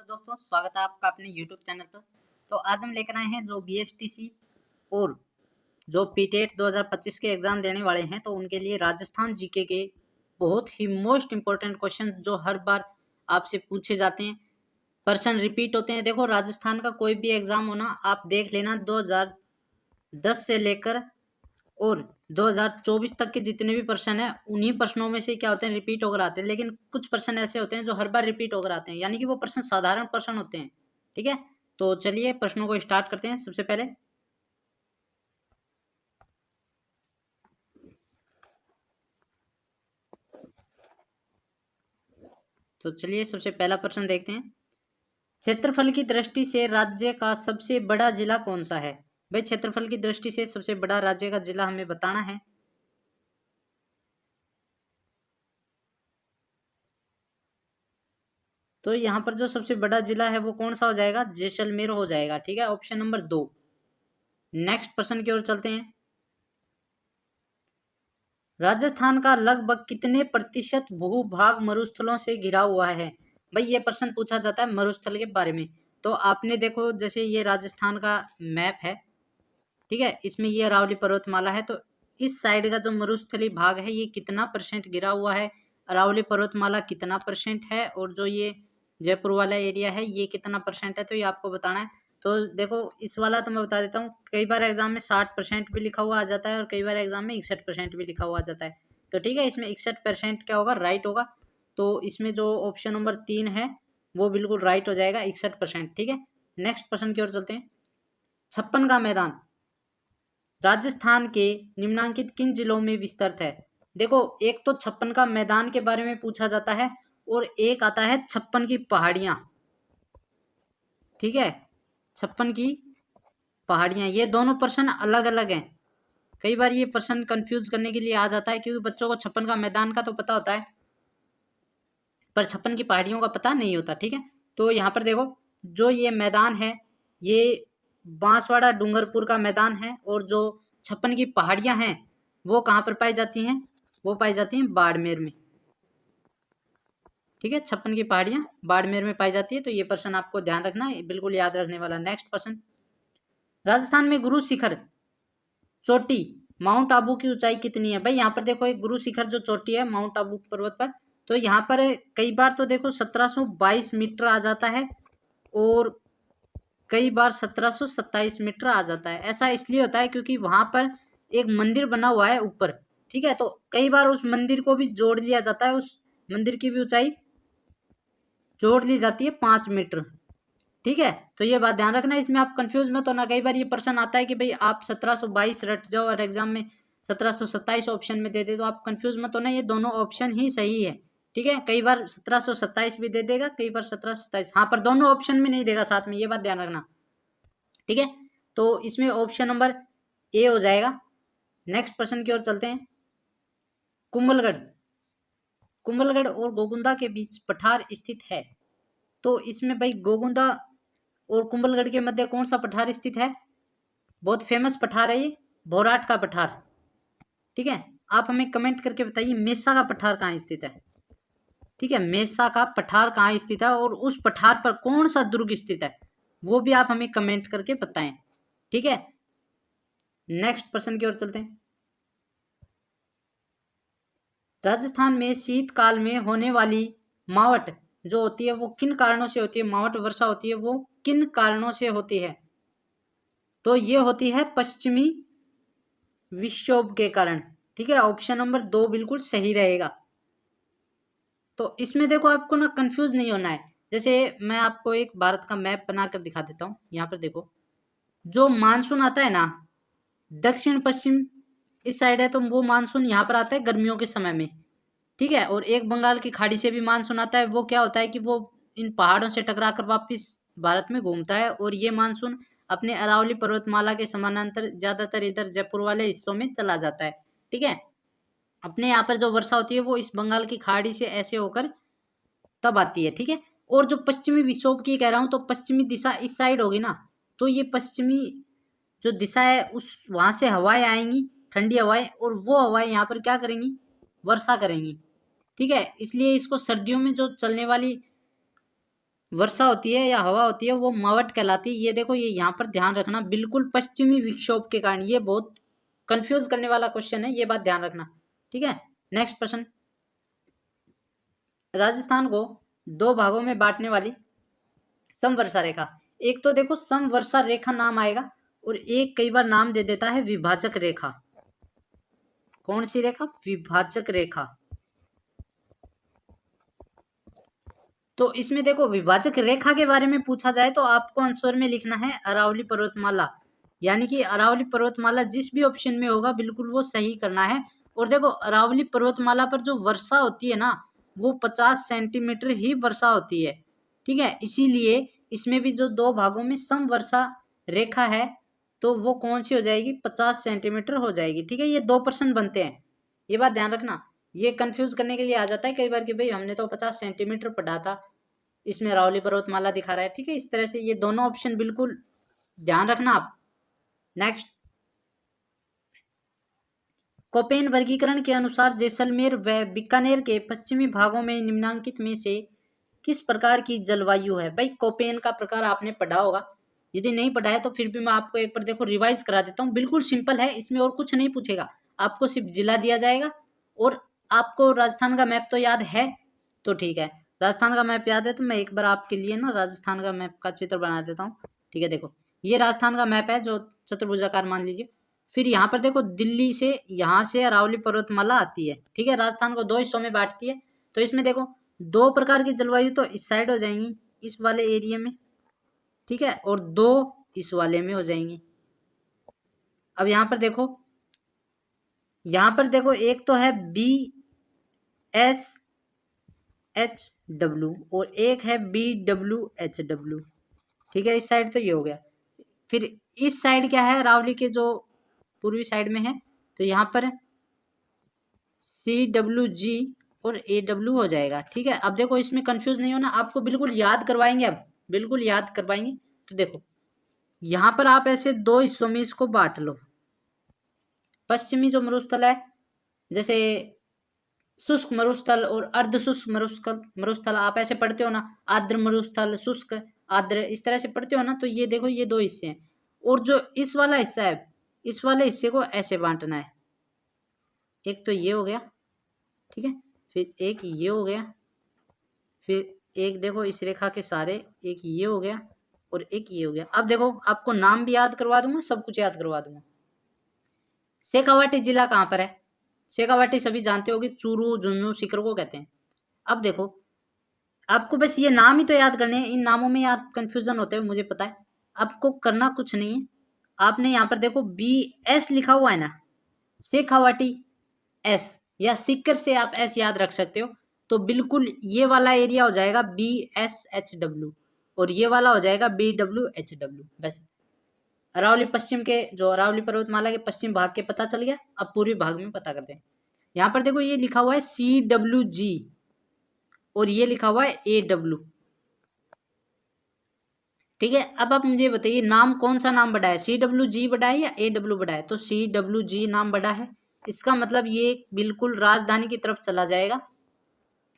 दोस्तों, स्वागत है आपका अपने YouTube चैनल पर। तो आज हम लेकर आए हैं जो BSTC और जो पीटेट 2025 के एग्जाम देने वाले हैं, तो उनके लिए राजस्थान जीके के बहुत ही मोस्ट इम्पोर्टेंट क्वेश्चन जो हर बार आपसे पूछे जाते हैं, पर्सन रिपीट होते हैं। देखो, राजस्थान का कोई भी एग्जाम होना, आप देख लेना 2010 से लेकर और 2024 तक के जितने भी प्रश्न हैं, उन्हीं प्रश्नों में से क्या होते हैं, रिपीट होकर आते हैं। लेकिन कुछ प्रश्न ऐसे होते हैं जो हर बार रिपीट होकर आते हैं, यानी कि वो प्रश्न साधारण प्रश्न होते हैं। ठीक है, तो चलिए प्रश्नों को स्टार्ट करते हैं। सबसे पहले सबसे पहला प्रश्न देखते हैं। क्षेत्रफल की दृष्टि से राज्य का सबसे बड़ा जिला कौन सा है? भाई, क्षेत्रफल की दृष्टि से सबसे बड़ा राज्य का जिला हमें बताना है। तो यहाँ पर जो सबसे बड़ा जिला है वो कौन सा हो जाएगा? जैसलमेर हो जाएगा। ठीक है, ऑप्शन नंबर 2। नेक्स्ट प्रश्न की ओर चलते हैं। राजस्थान का लगभग कितने प्रतिशत भूभाग मरुस्थलों से घिरा हुआ है? भाई, ये प्रश्न पूछा जाता है मरुस्थल के बारे में। तो आपने देखो, जैसे ये राजस्थान का मैप है, ठीक है, इसमें ये अरावली पर्वतमाला है। तो इस साइड का जो मरुस्थली भाग है, ये कितना परसेंट घिरा हुआ है? अरावली पर्वतमाला कितना परसेंट है? और जो ये जयपुर वाला एरिया है, ये कितना परसेंट है? तो ये आपको बताना है। तो देखो, इस वाला तो मैं बता देता हूँ, कई बार एग्जाम में 60% भी लिखा हुआ आ जाता है और कई बार एग्जाम में 61% भी लिखा हुआ आ जाता है। तो ठीक है, इसमें 61% क्या होगा? राइट होगा। तो इसमें जो ऑप्शन नंबर 3 है वो बिल्कुल राइट हो जाएगा, 61%। ठीक है, नेक्स्ट प्रश्न की ओर चलते हैं। छप्पन का मैदान राजस्थान के निम्नलिखित किन जिलों में विस्तृत है? देखो, एक तो छप्पन का मैदान के बारे में पूछा जाता है और एक आता है छप्पन की पहाड़ियां। ठीक है, छप्पन की पहाड़ियां, ये दोनों प्रश्न अलग अलग हैं। कई बार ये प्रश्न कंफ्यूज करने के लिए आ जाता है, क्योंकि बच्चों को छप्पन का मैदान का तो पता होता है पर छप्पन की पहाड़ियों का पता नहीं होता। ठीक है, तो यहाँ पर देखो, जो ये मैदान है ये बांसवाड़ा डूंगरपुर का मैदान है, और जो छप्पन की पहाड़ियां हैं वो कहाँ पर पाई जाती हैं? वो पाई जाती हैं बाड़मेर में। ठीक है, छप्पन की पहाड़ियां बाड़मेर में पाई जाती है। तो ये प्रश्न आपको ध्यान रखना है, बिल्कुल याद रखने वाला। नेक्स्ट प्रश्न। राजस्थान में गुरु शिखर चोटी माउंट आबू की ऊंचाई कितनी है? भाई, यहाँ पर देखो, एक गुरु शिखर जो चोटी है माउंट आबू पर्वत पर, तो यहाँ पर कई बार तो देखो 1722 मीटर आ जाता है और कई बार 1727 मीटर आ जाता है। ऐसा इसलिए होता है क्योंकि वहां पर एक मंदिर बना हुआ है ऊपर। ठीक है, तो कई बार उस मंदिर को भी जोड़ लिया जाता है, उस मंदिर की भी ऊंचाई जोड़ ली जाती है 5 मीटर। ठीक है, तो ये बात ध्यान रखना, इसमें आप कंफ्यूज मत होना। कई बार ये प्रश्न आता है कि भाई आप 1722 रट जाओ और एग्जाम में 1727 ऑप्शन में दे दे, तो आप कंफ्यूज मत होना, ये दोनों ऑप्शन ही सही है। ठीक है, कई बार 1727 भी दे देगा, कई बार 1727, हाँ, पर दोनों ऑप्शन में नहीं देगा साथ में, ये बात ध्यान रखना। ठीक है, तो इसमें ऑप्शन नंबर ए हो जाएगा। नेक्स्ट प्रश्न की ओर चलते हैं। कुंभलगढ़ और गोगुंदा के बीच पठार स्थित है। तो इसमें भाई गोगुंदा और कुंभलगढ़ के मध्य कौन सा पठार स्थित है? बहुत फेमस पठार है ये, भोराट का पठार। ठीक है, आप हमें कमेंट करके बताइए मेसा का पठार कहाँ स्थित है। ठीक है, मेसा का पठार कहाँ स्थित है और उस पठार पर कौन सा दुर्ग स्थित है, वो भी आप हमें कमेंट करके बताएं। ठीक है, नेक्स्ट प्रश्न की ओर चलते हैं। राजस्थान में शीतकाल में होने वाली मावट जो होती है वो किन कारणों से होती है? मावट वर्षा होती है, वो किन कारणों से होती है? तो ये होती है पश्चिमी विक्षोभ के कारण। ठीक है, ऑप्शन नंबर 2 बिल्कुल सही रहेगा। तो इसमें देखो, आपको ना कंफ्यूज नहीं होना है। जैसे मैं आपको एक भारत का मैप बनाकर दिखा देता हूँ। यहाँ पर देखो, जो मानसून आता है ना, दक्षिण पश्चिम इस साइड है, तो वो मानसून यहाँ पर आता है गर्मियों के समय में। ठीक है, और एक बंगाल की खाड़ी से भी मानसून आता है। वो क्या होता है कि वो इन पहाड़ों से टकरा कर वापिस भारत में घूमता है, और ये मानसून अपने अरावली पर्वतमाला के समानांतर ज्यादातर इधर जयपुर वाले हिस्सों में चला जाता है। ठीक है, अपने यहाँ पर जो वर्षा होती है वो इस बंगाल की खाड़ी से ऐसे होकर तब आती है। ठीक है, और जो पश्चिमी विक्षोभ की कह रहा हूँ, तो पश्चिमी दिशा इस साइड होगी ना, तो ये पश्चिमी जो दिशा है उस वहां से हवाएं आएंगी, ठंडी हवाएं, और वो हवाएं यहाँ पर क्या करेंगी? वर्षा करेंगी। ठीक है, इसलिए इसको सर्दियों में जो चलने वाली वर्षा होती है या हवा होती है वो मावट कहलाती है। ये देखो, ये यहाँ पर ध्यान रखना, बिल्कुल पश्चिमी विक्षोभ के कारण। ये बहुत कंफ्यूज करने वाला क्वेश्चन है, ये बात ध्यान रखना, ठीक है। नेक्स्ट प्रश्न, राजस्थान को दो भागों में बांटने वाली समवर्षा रेखा। एक तो देखो समवर्षा रेखा नाम आएगा, और एक कई बार नाम दे देता है विभाजक रेखा। कौन सी रेखा? विभाजक रेखा। तो इसमें देखो, विभाजक रेखा के बारे में पूछा जाए तो आपको आंसर में लिखना है अरावली पर्वतमाला, यानी कि अरावली पर्वतमाला जिस भी ऑप्शन में होगा बिल्कुल वो सही करना है। और देखो, अरावली पर्वतमाला पर जो वर्षा होती है ना, वो 50 सेंटीमीटर ही वर्षा होती है, ठीक है। इसीलिए इसमें भी जो दो भागों में सम वर्षा रेखा है, तो वो कौन सी हो जाएगी? 50 सेंटीमीटर हो जाएगी, ठीक है। ये 2% बनते हैं, ये बात ध्यान रखना। ये कंफ्यूज करने के लिए आ जाता है कई बार कि भाई हमने तो 50 सेंटीमीटर पढ़ा था, इसमें अरावली पर्वतमाला दिखा रहा है, ठीक है। इस तरह से ये दोनों ऑप्शन बिल्कुल ध्यान रखना आप। नेक्स्ट, कोपेन वर्गीकरण के अनुसार जैसलमेर व बीकानेर के पश्चिमी भागों में निम्नांकित में से किस प्रकार की जलवायु है? भाई कोपेन का प्रकार आपने पढ़ा होगा, यदि नहीं पढ़ा है तो फिर भी मैं आपको एक बार देखो रिवाइज करा देता हूँ। बिल्कुल सिंपल है, इसमें और कुछ नहीं पूछेगा, आपको सिर्फ जिला दिया जाएगा। और आपको राजस्थान का मैप तो याद है, तो ठीक है, राजस्थान का मैप याद है तो मैं एक बार आपके लिए ना राजस्थान का मैप का चित्र बना देता हूँ, ठीक है। देखो, ये राजस्थान का मैप है जो चतुर्भुजाकार मान लीजिए। फिर यहाँ पर देखो, दिल्ली से यहाँ से अरावली पर्वतमाला आती है, ठीक है। राजस्थान को दो हिस्सों में बांटती है। तो इसमें देखो, दो प्रकार की जलवायु तो इस साइड हो जाएंगी, इस वाले एरिया में, ठीक है, और दो इस वाले में हो जाएंगी। अब यहाँ पर देखो, एक तो है BSHW और एक है BWHW, ठीक है। इस साइड तो ये हो गया। फिर इस साइड क्या है? अरावली के जो पूर्वी साइड में है, तो यहाँ पर CWG और AW हो जाएगा, ठीक है। अब देखो, इसमें कंफ्यूज नहीं होना, आपको बिल्कुल याद करवाएंगे, अब बिल्कुल याद करवाएंगे। तो देखो, यहाँ पर आप ऐसे दो हिस्सों में इसको बांट लो। पश्चिमी जो मरुस्थल है, जैसे शुष्क मरुस्थल और अर्ध शुष्क मरुस्थल आप ऐसे पढ़ते हो ना, आर्द्र मरुस्थल, शुष्क, आर्द्र, इस तरह से पढ़ते हो ना। तो ये देखो, ये दो हिस्से हैं, और जो इस वाला हिस्सा है, इस वाले हिस्से को ऐसे बांटना है। एक तो ये हो गया, ठीक है, फिर एक ये हो गया, फिर एक देखो इस रेखा के सारे, एक ये हो गया और एक ये हो गया। अब देखो, आपको नाम भी याद करवा दूंगा, सब कुछ याद करवा दूंगा। शेखावाटी जिला कहाँ पर है? शेखावाटी सभी जानते होगे, चूरू, झुंझुनू, सीकर को कहते हैं। अब देखो, आपको बस ये नाम ही तो याद करने हैं, इन नामों में याद कंफ्यूजन होते हैं, मुझे पता है। आपको करना कुछ नहीं है, आपने यहाँ पर देखो BS लिखा हुआ है ना, शेखावाटी S, या सीकर से आप S याद रख सकते हो। तो बिल्कुल ये वाला एरिया हो जाएगा BSHW और ये वाला हो जाएगा BWHW। बस अरावली पश्चिम के, जो अरावली पर्वतमाला के पश्चिम भाग के पता चल गया। अब पूर्वी भाग में पता करते हैं। यहाँ पर देखो, ये लिखा हुआ है CWG और ये लिखा हुआ है AW, ठीक है। अब आप मुझे बताइए, नाम कौन सा नाम बड़ा है? CWG बड़ा है या AW बड़ा है? तो CWG नाम बड़ा है, इसका मतलब ये बिल्कुल राजधानी की तरफ चला जाएगा,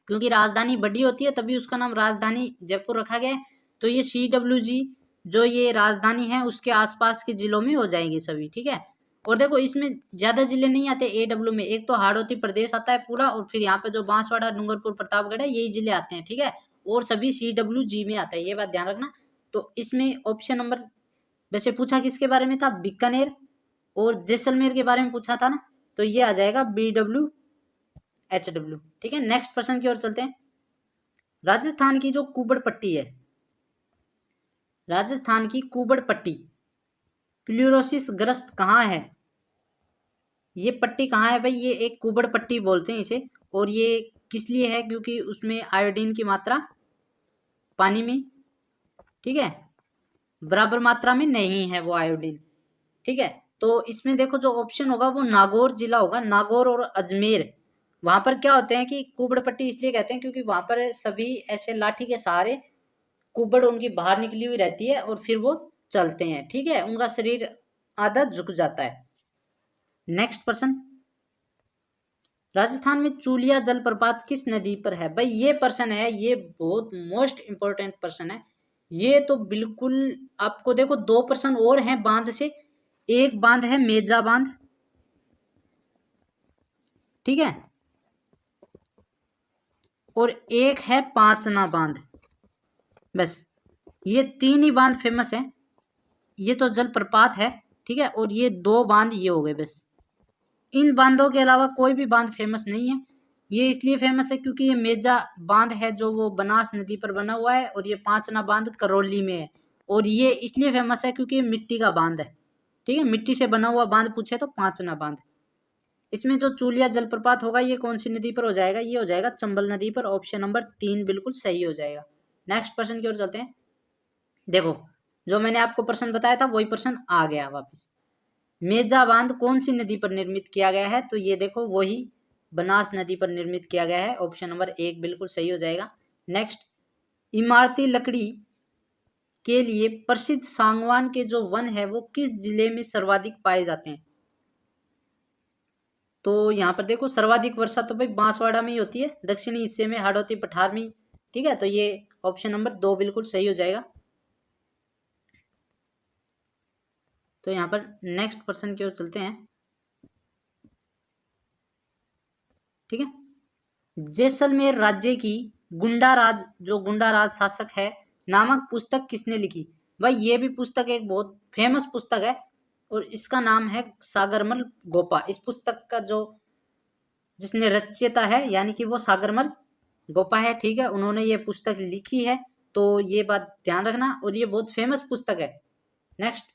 क्योंकि राजधानी बड़ी होती है तभी उसका नाम राजधानी जयपुर रखा गया है। तो ये CWG जो ये राजधानी है उसके आसपास के जिलों में हो जाएंगे सभी, ठीक है। और देखो, इसमें ज्यादा जिले नहीं आते AW में, एक तो हाड़ौती प्रदेश आता है पूरा, और फिर यहाँ पे जो बांसवाड़ा, डूंगरपुर, प्रतापगढ़ है, यही जिले आते हैं, ठीक है। और सभी CWG में आता है, ये बात ध्यान रखना। तो इसमें ऑप्शन नंबर, वैसे पूछा किसके बारे में था? बीकानेर और जैसलमेर के बारे में पूछा था ना, तो ये आ जाएगा BWHW, ठीक है। नेक्स्ट प्रश्न की ओर चलते हैं। राजस्थान की जो कुबड़ पट्टी है, राजस्थान की कुबड़ पट्टी प्लूरोसिस ग्रस्त कहाँ है? ये पट्टी कहाँ है भाई? ये एक कुबड़ पट्टी बोलते हैं इसे, और ये किस लिए है? क्योंकि उसमें आयोडीन की मात्रा पानी में, ठीक है, बराबर मात्रा में नहीं है वो आयोडीन, ठीक है। तो इसमें देखो, जो ऑप्शन होगा वो नागौर जिला होगा, नागौर और अजमेर। वहां पर क्या होते हैं कि कुबड़ पट्टी इसलिए कहते हैं क्योंकि वहां पर सभी ऐसे लाठी के सहारे कुबड़ उनकी बाहर निकली हुई रहती है और फिर वो चलते हैं, ठीक है, उनका शरीर आधा झुक जाता है। नेक्स्ट पर्सन, राजस्थान में चूलिया जलप्रपात किस नदी पर है? भाई ये प्रश्न है, ये बहुत मोस्ट इंपॉर्टेंट प्रश्न है। ये तो बिल्कुल आपको देखो, दो प्रश्न और हैं बांध से। एक बांध है मेजा बांध, ठीक है, और एक है पांचना बांध। बस ये तीन ही बांध फेमस है। ये तो जलप्रपात है, ठीक है, और ये दो बांध ये हो गए बस। इन बांधों के अलावा कोई भी बांध फेमस नहीं है। ये इसलिए फेमस है क्योंकि ये मेजा बांध है जो वो बनास नदी पर बना हुआ है, और ये पांचना बांध करौली में है। और ये इसलिए फेमस है क्योंकि ये मिट्टी का बांध है, ठीक है, मिट्टी से बना हुआ बांध पूछे तो पांचना बांध। इसमें जो चूलिया जलप्रपात होगा ये कौन सी नदी पर हो जाएगा? ये हो जाएगा चंबल नदी पर। ऑप्शन नंबर 3 बिल्कुल सही हो जाएगा। नेक्स्ट प्रश्न की ओर चलते हैं। देखो, जो मैंने आपको प्रश्न बताया था वही प्रश्न आ गया वापस। मेजा बांध कौन सी नदी पर निर्मित किया गया है? तो ये देखो वही बनास नदी पर निर्मित किया गया है। ऑप्शन नंबर 1 बिल्कुल सही हो जाएगा। नेक्स्ट, इमारती लकड़ी के लिए प्रसिद्ध सागवान के जो वन है वो किस जिले में सर्वाधिक पाए जाते हैं? तो यहाँ पर देखो, सर्वाधिक वर्षा तो भाई बांसवाड़ा में ही होती है, दक्षिणी हिस्से में हाड़ौती पठार में, ठीक है, तो ये ऑप्शन नंबर 2 बिल्कुल सही हो जाएगा। तो यहाँ पर नेक्स्ट प्रश्न की ओर चलते हैं, ठीक है। जैसलमेर राज्य की गुंडाराज, जो गुंडाराज शासक है नामक पुस्तक किसने लिखी? भाई ये भी पुस्तक एक बहुत फेमस पुस्तक है, और इसका नाम है सागरमल गोपा। इस पुस्तक का जो जिसने रचयिता है यानी कि वो सागरमल गोपा है, ठीक है, उन्होंने ये पुस्तक लिखी है। तो ये बात ध्यान रखना, और ये बहुत फेमस पुस्तक है। नेक्स्ट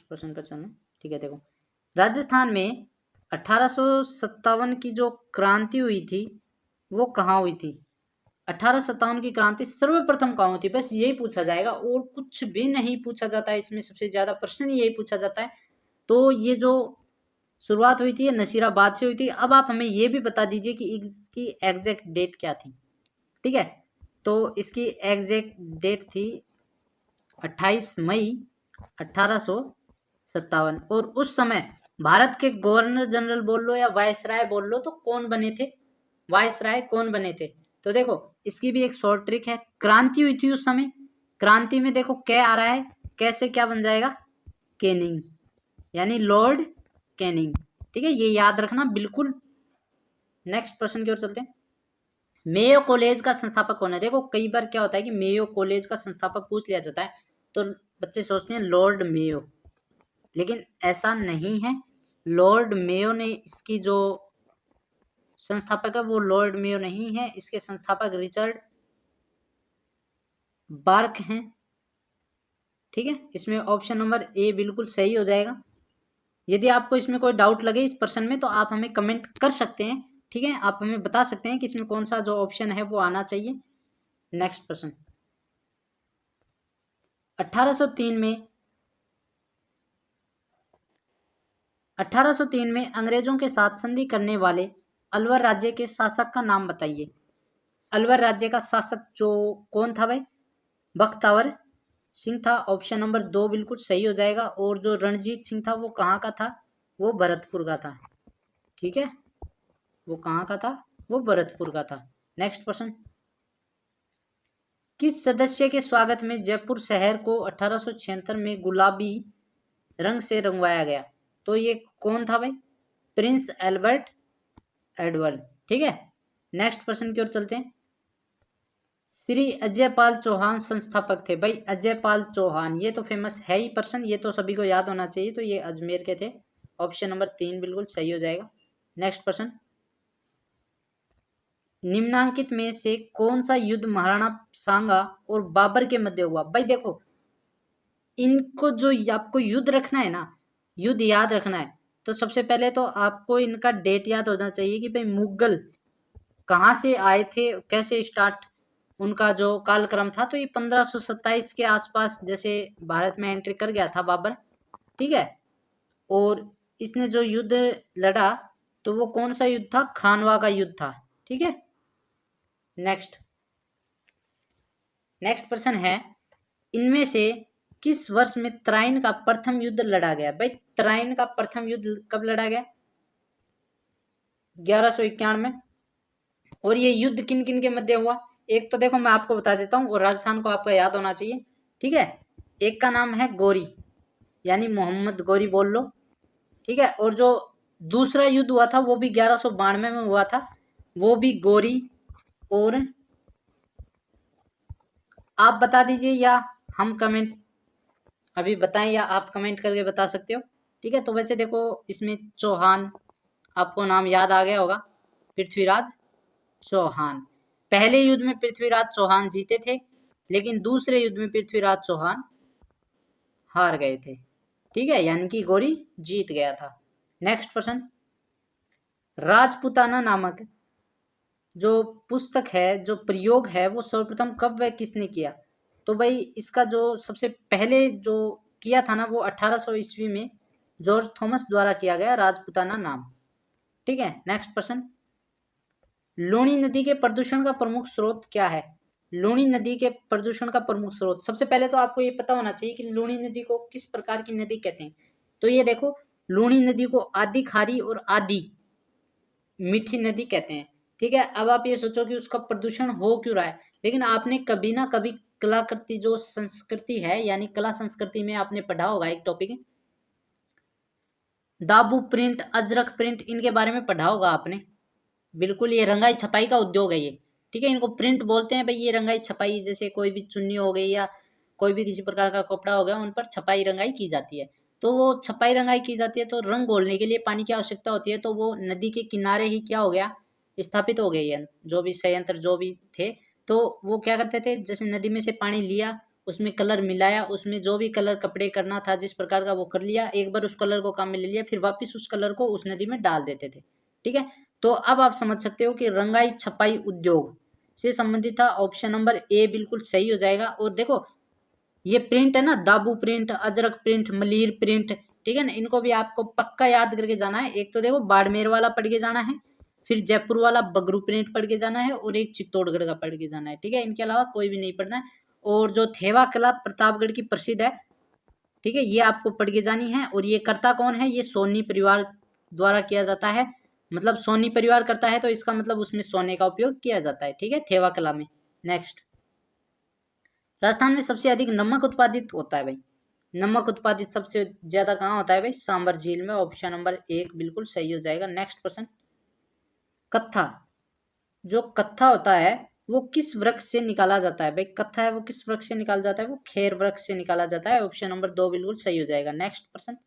प्रश्न पर चलना, ठीक है। देखो, राजस्थान में 1857 की जो क्रांति हुई थी वो कहाँ हुई थी? 1857 की क्रांति सर्वप्रथम कहाँ हुई थी? बस यही पूछा जाएगा और कुछ भी नहीं पूछा जाता है इसमें। सबसे ज्यादा प्रश्न यही पूछा जाता है। तो ये जो शुरुआत हुई थी नसीराबाद से हुई थी। अब आप हमें ये भी बता दीजिए कि इसकी एग्जैक्ट डेट क्या थी, ठीक है। तो इसकी एग्जैक्ट डेट थी 28 मई 1857। और उस समय भारत के गवर्नर जनरल बोल लो या वायसराय बोल लो, तो कौन बने थे? वायसराय कौन बने थे? तो देखो, इसकी भी एक शॉर्ट ट्रिक है। क्रांति हुई थी उस समय, क्रांति में देखो कै आ रहा है, कैसे क्या बन जाएगा? कैनिंग, यानी लॉर्ड कैनिंग, ठीक है, ये याद रखना बिल्कुल। नेक्स्ट प्रश्न की ओर चलते हैं। मेयो कॉलेज का संस्थापक कौन है? देखो, कई बार क्या होता है कि मेयो कॉलेज का संस्थापक पूछ लिया जाता है तो बच्चे सोचते हैं लॉर्ड मेयो, लेकिन ऐसा नहीं है। लॉर्ड मेयो ने इसकी जो संस्थापक है वो लॉर्ड मेयो नहीं है, इसके संस्थापक रिचर्ड बार्क हैं, ठीक है। इसमें ऑप्शन नंबर ए बिल्कुल सही हो जाएगा। यदि आपको इसमें कोई डाउट लगे इस प्रश्न में तो आप हमें कमेंट कर सकते हैं, ठीक है, आप हमें बता सकते हैं कि इसमें कौन सा जो ऑप्शन है वो आना चाहिए। नेक्स्ट प्रश्न, 1803 में 1803 में अंग्रेजों के साथ संधि करने वाले अलवर राज्य के शासक का नाम बताइए। अलवर राज्य का शासक जो कौन था भाई? बख्तावर सिंह था। ऑप्शन नंबर 2 बिल्कुल सही हो जाएगा। और जो रणजीत सिंह था वो कहाँ का था? वो भरतपुर का था, ठीक है, वो कहाँ का था? वो भरतपुर का था। नेक्स्ट प्रश्न, किस सदस्य के स्वागत में जयपुर शहर को 1876 में गुलाबी रंग से रंगवाया गया? तो ये कौन था भाई? प्रिंस एल्बर्ट एडवर्ड, ठीक है। नेक्स्ट प्रश्न की ओर चलते हैं। श्री अजयपाल चौहान संस्थापक थे। भाई अजयपाल चौहान ये तो फेमस है ही पर्सन, ये तो सभी को याद होना चाहिए। तो ये अजमेर के थे। ऑप्शन नंबर 3 बिल्कुल सही हो जाएगा। नेक्स्ट प्रश्न, निम्नांकित में से कौन सा युद्ध महाराणा सांगा और बाबर के मध्य हुआ? भाई देखो, इनको जो आपको युद्ध रखना है ना, युद्ध याद रखना है, तो सबसे पहले तो आपको इनका डेट याद होना चाहिए कि भाई मुगल कहाँ से आए थे, कैसे स्टार्ट उनका जो कालक्रम था। तो ये 1527 के आसपास जैसे भारत में एंट्री कर गया था बाबर, ठीक है। और इसने जो युद्ध लड़ा तो वो कौन सा युद्ध था? खानवा का युद्ध था, ठीक है। नेक्स्ट प्रश्न है, इनमें से किस वर्ष में त्राइन का प्रथम युद्ध लड़ा गया? भाई त्राइन का प्रथम युद्ध कब लड़ा गया? 1191। और ये युद्ध किन किन के मध्य हुआ? एक तो देखो मैं आपको बता देता हूँ, और राजस्थान को आपको याद होना चाहिए, ठीक है। एक का नाम है गोरी, यानी मोहम्मद गोरी बोल लो, ठीक है। और जो दूसरा युद्ध हुआ था वो भी 1192 में हुआ था, वो भी गोरी। और आप बता दीजिए, या हम कमेंट अभी बताएं, या आप कमेंट करके बता सकते हो, ठीक है। तो वैसे देखो इसमें चौहान, आपको नाम याद आ गया होगा, पृथ्वीराज चौहान। पहले युद्ध में पृथ्वीराज चौहान जीते थे, लेकिन दूसरे युद्ध में पृथ्वीराज चौहान हार गए थे, ठीक है, यानी कि गौरी जीत गया था। नेक्स्ट प्रश्न, राजपुताना नामक जो पुस्तक है, जो प्रयोग है, वो सर्वप्रथम कब व किसने किया? तो भाई इसका जो सबसे पहले जो किया था ना, वो 1800 ईस्वी में जॉर्ज थॉमस द्वारा किया गया, राजपुताना नाम, ठीक है। नेक्स्ट प्रश्न, लूणी नदी के प्रदूषण का प्रमुख स्रोत क्या है? लूणी नदी के प्रदूषण का प्रमुख स्रोत, सबसे पहले तो आपको ये पता होना चाहिए कि लूणी नदी को किस प्रकार की नदी कहते हैं। तो ये देखो, लूणी नदी को आदि खारी और आदि मीठी नदी कहते हैं, ठीक है। अब आप ये सोचो कि उसका प्रदूषण हो क्यों रहा है, लेकिन आपने कभी ना कभी कलाकृति जो संस्कृति है, यानी कला संस्कृति में आपने पढ़ा होगा एक टॉपिक, दाबू प्रिंट, अजरक प्रिंट, इनके बारे में पढ़ा होगा आपने, बिल्कुल। ये रंगाई छपाई का उद्योग है ये, ठीक है। इनको प्रिंट बोलते हैं भाई। ये रंगाई छपाई, जैसे कोई भी चुन्नी हो गई या कोई भी किसी प्रकार का कपड़ा हो गया, उन पर छपाई रंगाई की जाती है। तो वो छपाई रंगाई की जाती है, तो रंग घोलने के लिए पानी की आवश्यकता होती है, तो वो नदी के किनारे ही क्या हो गया, स्थापित हो गई है, जो भी संयंत्र जो भी थे। तो वो क्या करते थे, जैसे नदी में से पानी लिया, उसमें कलर मिलाया, उसमें जो भी कलर कपड़े करना था जिस प्रकार का वो कर लिया, एक बार उस कलर को काम में ले लिया, फिर वापस उस कलर को उस नदी में डाल देते थे, ठीक है। तो अब आप समझ सकते हो कि रंगाई छपाई उद्योग से संबंधित था। ऑप्शन नंबर ए बिल्कुल सही हो जाएगा। और देखो ये प्रिंट है ना, दाबू print, Ajrak print, Malir print, ठीक है ना, इनको भी आपको पक्का याद करके जाना है। एक तो देखो बाड़मेर वाला पढ़ के जाना है, फिर जयपुर वाला बगरू प्रिंट पढ़ के जाना है, और एक चित्तौड़गढ़ का पढ़ के जाना है, ठीक है। इनके अलावा कोई भी नहीं पढ़ना है। और जो थेवा कला प्रतापगढ़ की प्रसिद्ध है, ठीक है, ये आपको पढ़ के जानी है। और ये करता कौन है? ये सोनी परिवार द्वारा किया जाता है, मतलब सोनी परिवार करता है, तो इसका मतलब उसमें सोने का उपयोग किया जाता है, ठीक है, थेवा कला में। नेक्स्ट, राजस्थान में सबसे अधिक नमक उत्पादित होता है भाई। नमक उत्पादित सबसे ज्यादा कहाँ होता है भाई? सांबर झील में। ऑप्शन नंबर एक बिल्कुल सही हो जाएगा। नेक्स्ट प्रश्न, कत्था, जो कत्था होता है वो किस वृक्ष से निकाला जाता है भाई? कत्था है वो किस वृक्ष से निकाला जाता है? वो खेर वृक्ष से निकाला जाता है। ऑप्शन नंबर दो बिल्कुल सही हो जाएगा। नेक्स्ट प्रश्न,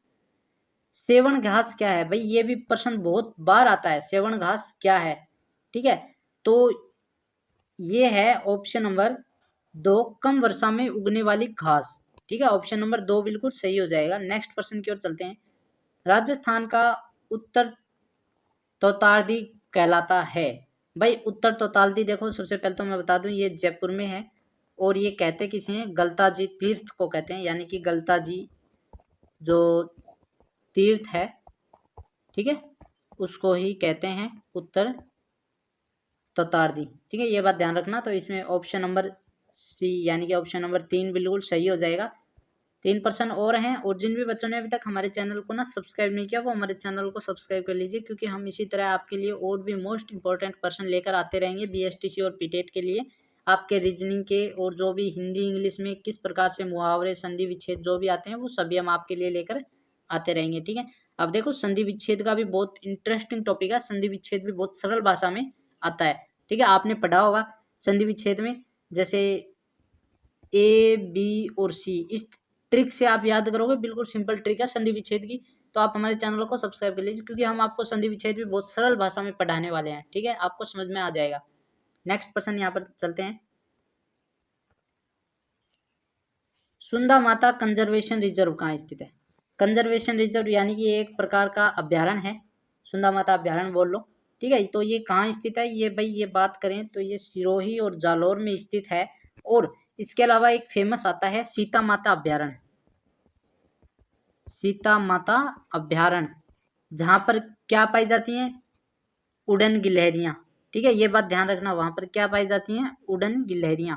सेवन घास क्या है भाई? ये भी प्रश्न बहुत बार आता है, सेवन घास क्या है, ठीक है। तो ये है ऑप्शन नंबर दो, कम वर्षा में उगने वाली घास, ठीक है। ऑप्शन नंबर दो बिल्कुल सही हो जाएगा। नेक्स्ट प्रश्न की ओर चलते हैं, राजस्थान का उत्तर तोतारदी कहलाता है भाई। उत्तर तोतालदी देखो, सबसे पहले तो मैं बता दूं ये जयपुर में है, और ये कहते किसे हैं? गलता जी तीर्थ को कहते हैं, यानी कि गलता जी जो तीर्थ है, ठीक है, उसको ही कहते हैं उत्तर तोतारदी, ठीक है। ये बात ध्यान रखना। तो इसमें ऑप्शन नंबर सी, यानी कि ऑप्शन नंबर तीन बिल्कुल सही हो जाएगा। तीन प्रश्न और हैं, और जिन भी बच्चों ने अभी तक हमारे चैनल को ना सब्सक्राइब नहीं किया, वो हमारे चैनल को सब्सक्राइब कर लीजिए, क्योंकि हम इसी तरह आपके लिए और भी मोस्ट इंपॉर्टेंट प्रश्न लेकर आते रहेंगे बीएसटीसी और पीटेट के लिए। आपके रीजनिंग के और जो भी हिंदी इंग्लिश में किस प्रकार से मुहावरे संधि विच्छेद जो भी आते हैं, वो सभी हम आपके लिए लेकर आते रहेंगे, ठीक है। अब देखो संधि विच्छेद का भी बहुत इंटरेस्टिंग टॉपिक है। संधि विच्छेद भी बहुत सरल भाषा में आता है, ठीक है। आपने पढ़ा होगा संधि विच्छेद में, जैसे ए बी और सी, इस ट्रिक से आप याद करोगे, बिल्कुल सिंपल ट्रिक है संधि विच्छेद की। तो आप हमारे चैनल को सब्सक्राइब कर लीजिए, क्योंकि हम आपको संधि विच्छेद भी बहुत सरल भाषा में पढ़ाने वाले हैं, ठीक है, आपको समझ में आ जाएगा। नेक्स्ट प्रश्न यहाँ पर चलते हैं, सुंदा माता कंजर्वेशन रिजर्व कहाँ स्थित है? कंजर्वेशन रिजर्व यानी कि एक प्रकार का अभ्यारण्य है, सुंदा माता अभ्यारण्य बोल लो, ठीक है। तो ये कहाँ स्थित है? ये भाई ये बात करें तो ये सिरोही और जालौर में स्थित है। और इसके अलावा एक फेमस आता है सीता माता अभ्यारण्य, सीता माता अभ्यारण्य, जहां पर क्या पाई जाती हैं? उड़न गिलहरियां, ठीक है। ये बात ध्यान रखना, वहां पर क्या पाई जाती हैं? उड़न गिलहरियां,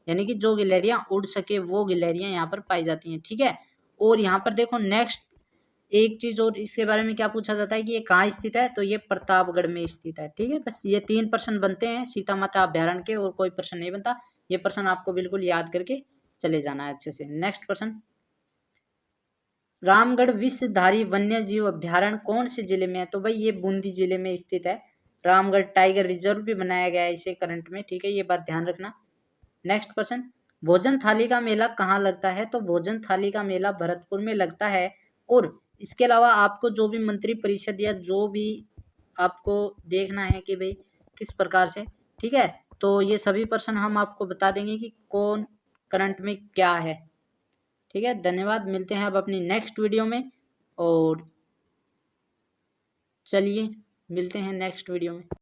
यानी कि जो गिलहरियां उड़ सके वो गिलहरियां यहाँ पर पाई जाती हैं, ठीक है। और यहाँ पर देखो नेक्स्ट एक चीज और इसके बारे में क्या पूछा जाता है कि ये कहाँ स्थित है, तो ये प्रतापगढ़ में स्थित है। ठीक है, बस ये 3 प्रश्न बनते हैं सीता माता अभ्यारण्य के, और कोई प्रश्न नहीं बनता। ये प्रश्न आपको बिल्कुल याद करके चले जाना है अच्छे से। नेक्स्ट प्रश्न, रामगढ़ विषधारी वन्य जीव अभ्यारण्य कौन से जिले में है, तो भाई ये बूंदी जिले में स्थित है। रामगढ़ टाइगर रिजर्व भी बनाया गया है इसे करंट में। ठीक है, ये बात ध्यान रखना। नेक्स्ट क्वेश्चन, भोजन थाली का मेला कहाँ लगता है, तो भोजन थाली का मेला भरतपुर में लगता है। और इसके अलावा आपको जो भी मंत्री परिषद या जो भी आपको देखना है कि भाई किस प्रकार से, ठीक है, तो ये सभी प्रश्न हम आपको बता देंगे कि कौन करंट में क्या है। ठीक है, धन्यवाद, मिलते हैं अब अपनी नेक्स्ट वीडियो में। और चलिए मिलते हैं नेक्स्ट वीडियो में।